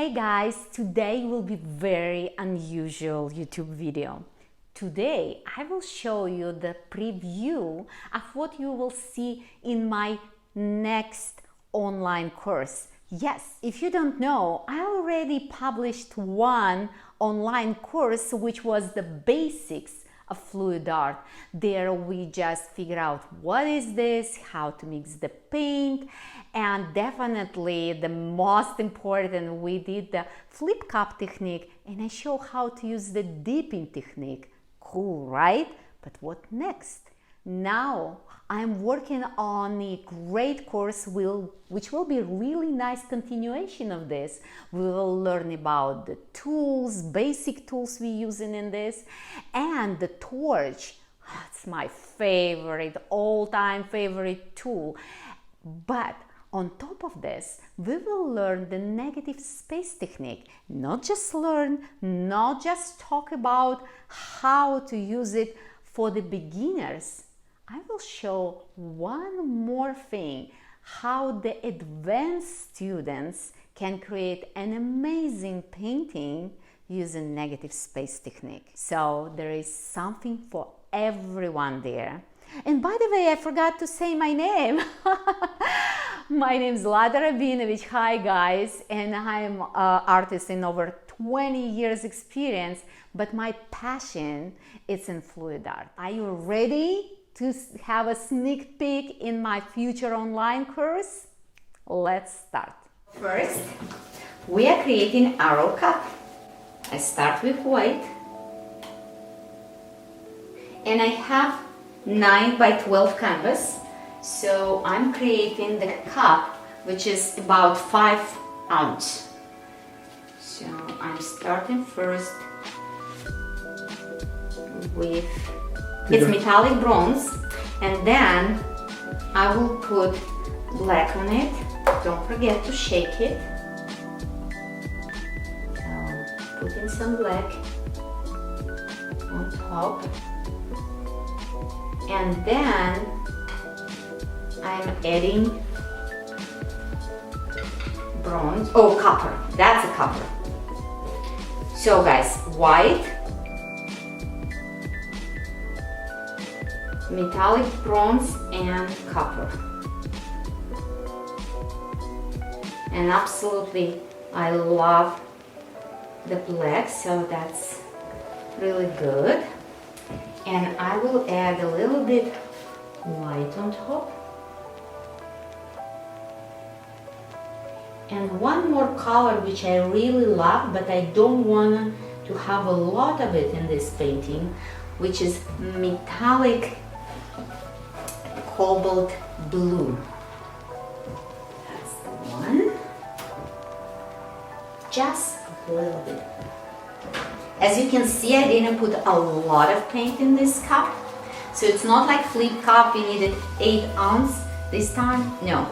Hey guys, today will be very unusual YouTube video. Today I will show you the preview of what you will see in my next online course. Yes, if you don't know, I already published one online course which was the basics of fluid art. There we just figure out what is this, how to mix the paint, and definitely the most important, we did the flip cup technique and I show how to use the dipping technique. Cool, right? But what next? Now I'm working on a great course which will be a really nice continuation of this. We will learn about the tools, basic tools we're using in this, and the torch. It's my favorite, all-time favorite tool. But on top of this, we will learn the negative space technique. Not just learn, not just talk about how to use it for the beginners. I will show one more thing, how the advanced students can create an amazing painting using negative space technique. So there is something for everyone there. And by the way, I forgot to say my name. My name is Lada Rabinovich. Hi guys, and I'm an artist in over 20 years experience, but my passion is in fluid art. Are you ready to have a sneak peek in my future online course? Let's start. First, we are creating arrow cup. I start with white, and I have 9 by 12 canvas, so I'm creating the cup which is about 5 ounces. So I'm starting first with it's metallic bronze, and then I will put black on it. Don't forget to shake it. So put in some black on top. And then I'm adding bronze, copper, that's a copper. So guys, white, metallic bronze and copper. And absolutely, I love the black, so that's really good. And I will add a little bit white on top. And one more color which I really love, but I don't want to have a lot of it in this painting, which is metallic cobalt blue. That's the one. Just a little bit. As you can see, I didn't put a lot of paint in this cup, so it's not like flip cup, we needed 8 ounces this time. No,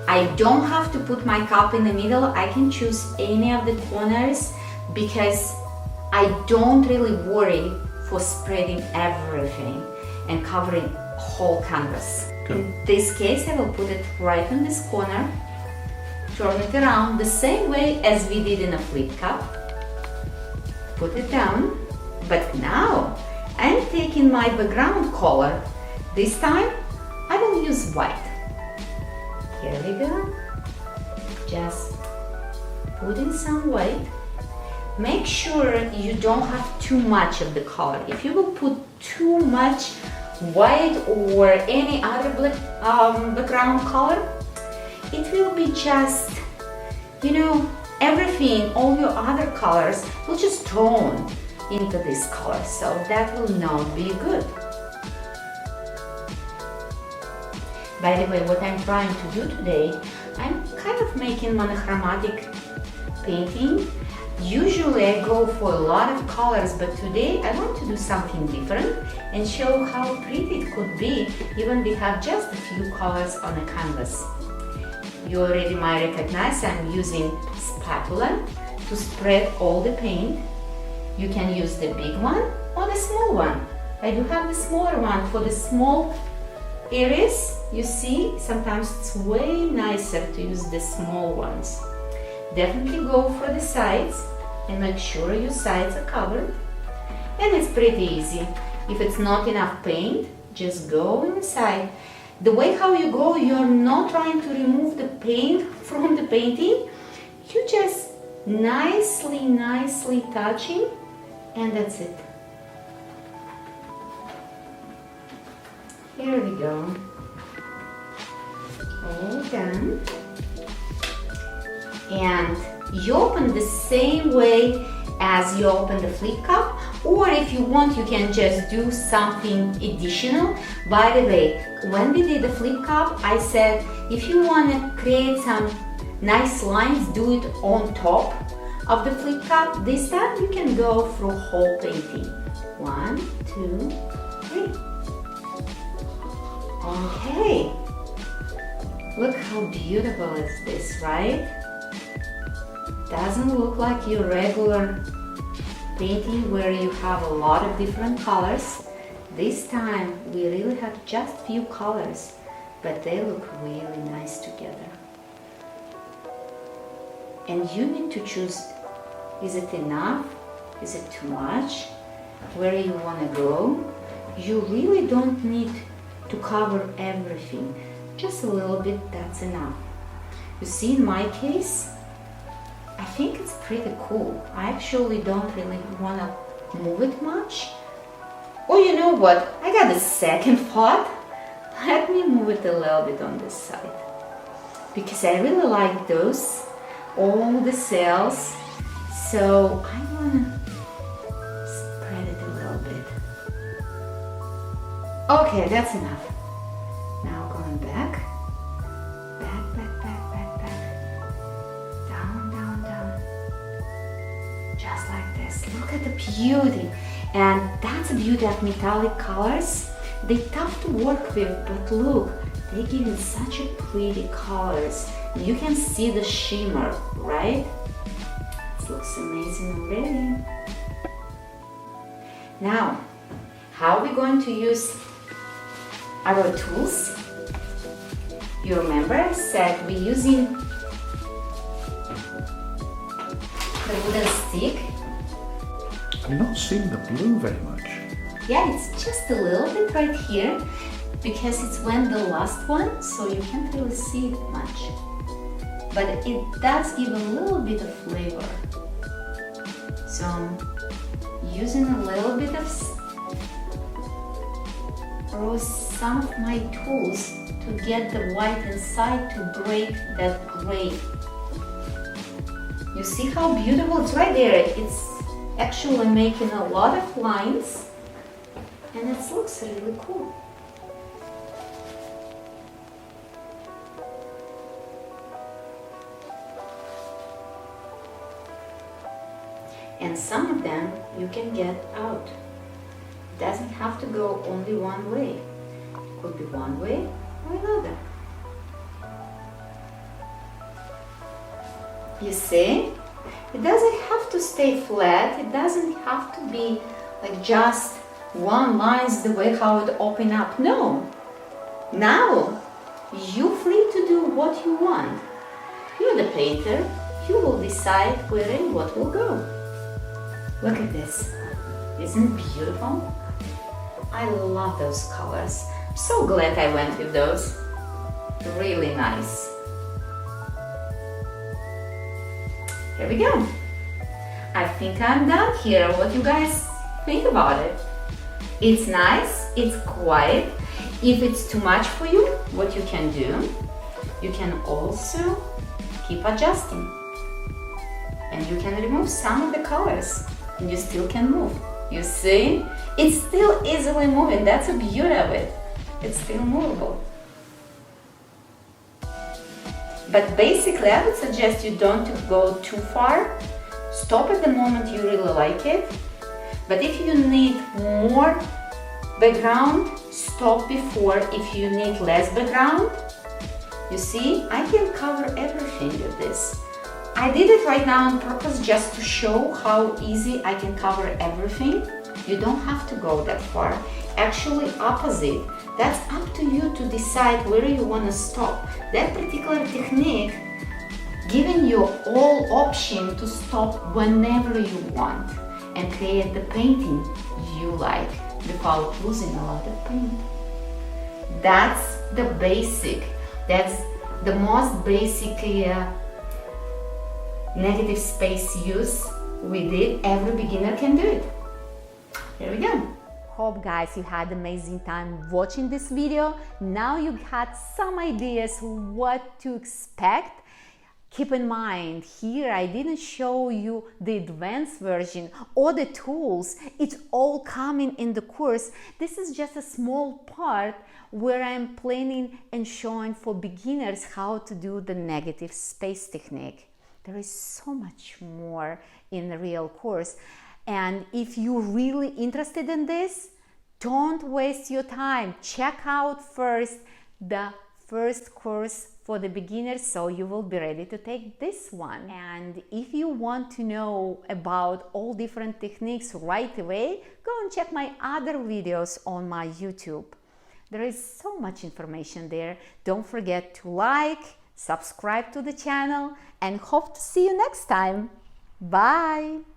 I don't have to put my cup in the middle. I can choose any of the corners because I don't really worry for spreading everything and covering whole canvas. Good. In this case, I will put it right in this corner, turn it around the same way as we did in a flip cup. Put it down, but now I'm taking my background color. This time I will use white. Here we go. Just put in some white. Make sure you don't have too much of the color. If you will put too much white or any other background color, it will be just, everything, all your other colors will just tone into this color, so that will not be good. By the way, what I'm trying to do today, I'm kind of making monochromatic painting. Usually I go for a lot of colors, but today I want to do something different and show how pretty it could be even we have just a few colors on a canvas. You already might recognize I'm using spatula to spread all the paint. You can use the big one or the small one. I do have the smaller one for the small areas. You see, sometimes it's way nicer to use the small ones. definitely go for the sides and make sure your sides are covered. And it's pretty easy. If it's not enough paint, just go inside. The way how you go, you're not trying to remove the paint from the painting. You just nicely touching, and that's it. Here we go. All done. And you open the same way as you open the flip cup, or if you want, you can just do something additional. By the way, when we did the flip cup, I said if you want to create some nice lines, do it on top of the flip cup. This time you can go through whole painting. 1, 2, 3. Okay, look how beautiful is this, right? Doesn't look like your regular painting where you have a lot of different colors. This time we really have just few colors, but they look really nice together. And you need to choose, is it enough? Is it too much? Where you want to go? You really don't need to cover everything. Just a little bit, that's enough. You see, in my case, I think it's pretty cool. I actually don't really want to move it much. Oh, you know what? I got a second thought. Let me move it a little bit on this side. Because I really like those, all the cells. So I want to spread it a little bit. Okay, that's enough. Now going back. Just like this. Look at the beauty. And that's the beauty of metallic colors. They're tough to work with, but look, they give you such a pretty colors. You can see the shimmer, right? It looks amazing already. Now, how are we going to use our tools? You remember I said we're using the wooden stick. I'm not seeing the blue very much. Yeah, it's just a little bit right here because it's when the last one, so you can't really see it much. But it does give a little bit of flavor. So I'm using a little bit of some of my tools to get the white inside to break that gray. You see how beautiful it's right there. It's actually making a lot of lines and it looks really cool. And some of them you can get out. It doesn't have to go only one way. It could be one way or another. You see? It doesn't have to stay flat. It doesn't have to be like just one line is the way how it open up. No. Now you're free to do what you want. You're the painter. You will decide where and what will go. Look at this. Isn't it beautiful? I love those colors. I'm so glad I went with those. Really nice. Here we go. I think I'm done here. What do you guys think about it? It's nice, it's quiet. If it's too much for you, what you can do, you can also keep adjusting. And you can remove some of the colors and you still can move. You see? It's still easily moving. That's the beauty of it. It's still movable. But basically, I would suggest you don't go too far. Stop at the moment you really like it. But if you need more background, stop before. If you need less background, you see, I can cover everything with this. I did it right now on purpose just to show how easy I can cover everything. You don't have to go that far. Actually, opposite. That's up to you to decide where you want to stop. That particular technique giving you all option to stop whenever you want and create the painting you like without losing a lot of paint. That's the basic, that's the most basic negative space use we did. Every beginner can do it. Here we go. Hope guys you had amazing time watching this video. Now you had some ideas what to expect. Keep in mind, here I didn't show you the advanced version or the tools. It's all coming in the course. This is just a small part where I'm planning and showing for beginners how to do the negative space technique. There is so much more in the real course. And if you're really interested in this, don't waste your time. Check out first the first course for the beginners, so you will be ready to take this one. And if you want to know about all different techniques right away, go and check my other videos on my YouTube. There is so much information there. Don't forget to like, subscribe to the channel, and hope to see you next time. Bye!